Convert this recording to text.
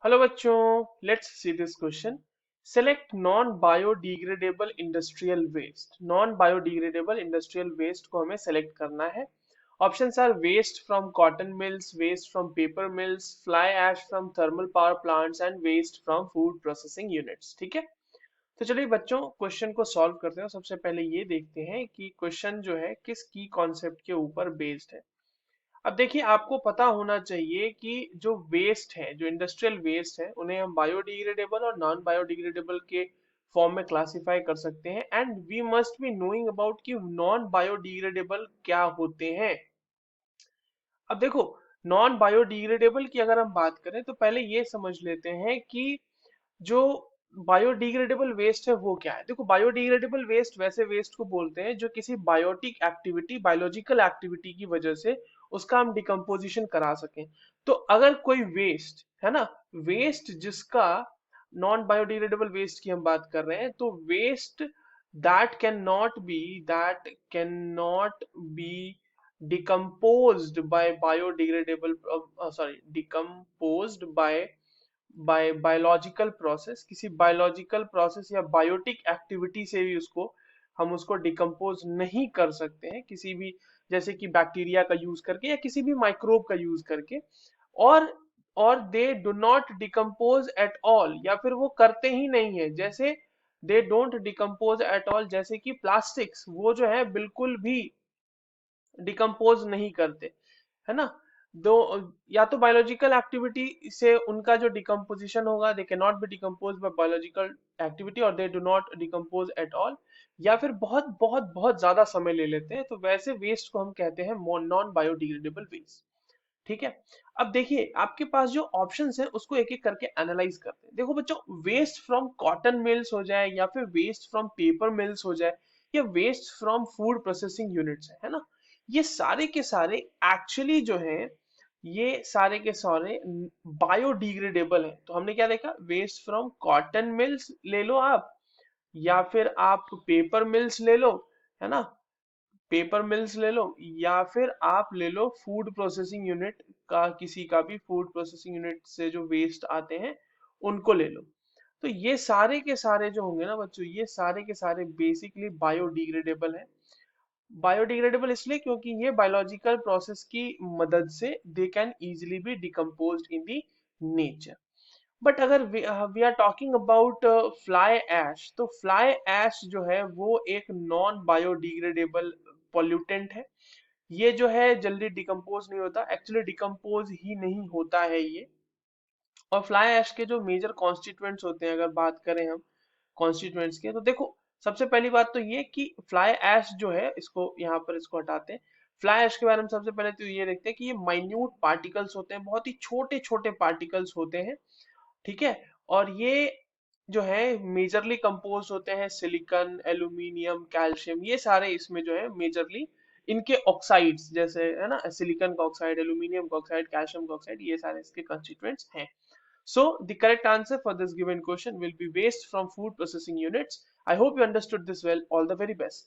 Hello बच्चों, let's see this question. Select non biodegradable industrial waste. Non biodegradable industrial waste को हमें select करना है। Options are waste from cotton mills, waste from paper mills, fly ash from thermal power plants and waste from food processing units. ठीक है, तो चलिए बच्चों question को सॉल्व करते हैं। सबसे पहले ये देखते हैं कि क्वेश्चन जो है किस की कॉन्सेप्ट के ऊपर बेस्ड है। अब देखिए, आपको पता होना चाहिए कि जो वेस्ट है, जो इंडस्ट्रियल वेस्ट है, उन्हें हम बायोडिग्रेडेबल और नॉन बायोडिग्रेडेबल के फॉर्म में क्लासिफाई कर सकते हैं। And we must be knowing about कि नॉन बायोडिग्रेडेबल क्या होते हैं। अब देखो, नॉन बायोडिग्रेडेबल की अगर हम बात करें तो पहले ये समझ लेते हैं कि जो बायोडिग्रेडेबल वेस्ट है वो क्या है। देखो, बायोडिग्रेडेबल वेस्ट वैसे वेस्ट को बोलते हैं जो किसी बायोटिक एक्टिविटी, बायोलॉजिकल एक्टिविटी की वजह से उसका हम डिकम्पोजिशन करा सकें। तो अगर कोई वेस्ट है ना, वेस्ट जिसका, नॉन बायोडिग्रेडेबल वेस्ट की हम बात कर रहे हैं, तो waste that can not be decomposed by biodegradable sorry decomposed by biological process, किसी बायोलॉजिकल प्रोसेस या बायोटिक एक्टिविटी से भी उसको हम उसको डिकम्पोज नहीं कर सकते हैं, किसी भी, जैसे कि बैक्टीरिया का यूज करके या किसी भी माइक्रोब का यूज करके। और और they do not decompose at all, या फिर वो करते ही नहीं है। जैसे they don't decompose at all, जैसे कि प्लास्टिक्स, वो जो है बिल्कुल भी डिकम्पोज नहीं करते, है ना। दो, या तो बायोलॉजिकल एक्टिविटी से उनका जो डिकम्पोजिशन होगा, they can not be decompose by biological activity, और they do not decompose at all, या फिर बहुत बहुत बहुत ज्यादा समय ले लेते हैं। तो वैसे वेस्ट को हम कहते हैं नॉन बायोडिग्रेडेबल वेस्ट। ठीक है, अब देखिए आपके पास जो ऑप्शंस है उसको एक एक करके एनालाइज करते हैं। देखो बच्चों, वेस्ट फ्रॉम कॉटन मिल्स हो जाए, या फिर वेस्ट फ्रॉम पेपर मिल्स हो जाए, या waste from food processing units है ना, ये सारे के सारे एक्चुअली जो है, ये सारे के सारे बायोडिग्रेडेबल है। तो हमने क्या देखा, वेस्ट फ्रॉम कॉटन मिल्स ले लो आप, या फिर आप पेपर मिल्स ले लो, है ना, पेपर मिल्स ले लो, या फिर आप ले लो फूड प्रोसेसिंग यूनिट का, किसी का भी फूड प्रोसेसिंग यूनिट से जो वेस्ट आते हैं उनको ले लो। तो ये सारे के सारे जो होंगे ना बच्चों, ये सारे के सारे बेसिकली बायोडिग्रेडेबल है। बायोडिग्रेडेबल इसलिए क्योंकि ये बायोलॉजिकल प्रोसेस की मदद से they can easily be decomposed in the nature. But अगर we are talking about fly ash, तो फ्लाई ऐश जो है वो एक नॉन बायोडिग्रेडेबल पॉल्यूटेंट है। ये जो है जल्दी डिकम्पोज नहीं होता, एक्चुअली डिकम्पोज ही नहीं होता है ये। और फ्लाई ऐश के जो मेजर कॉन्स्टिट्यूएंट्स होते हैं, अगर बात करें हम कॉन्स्टिट्यूएंट्स के, तो देखो सबसे पहली बात तो ये कि फ्लाई ऐश जो है, इसको यहाँ पर इसको हटाते हैं। फ्लाई ऐश के बारे में सबसे पहले तो ये देखते हैं कि ये माइन्यूट पार्टिकल्स होते हैं, बहुत ही छोटे छोटे पार्टिकल्स होते हैं। ठीक है, और ये जो है मेजरली कंपोज होते हैं सिलिकॉन, एल्यूमिनियम, कैल्शियम, ये सारे इसमें जो है मेजरली इनके ऑक्साइड्स, जैसे है ना, सिलिकॉन का ऑक्साइड, एल्यूमिनियम का ऑक्साइड, कैल्शियम का ऑक्साइड, ये सारे इसके कंस्टिट्यूएंट्स हैं। So the correct answer for this given question will be waste from food processing units. I hope you understood this well. All the very best.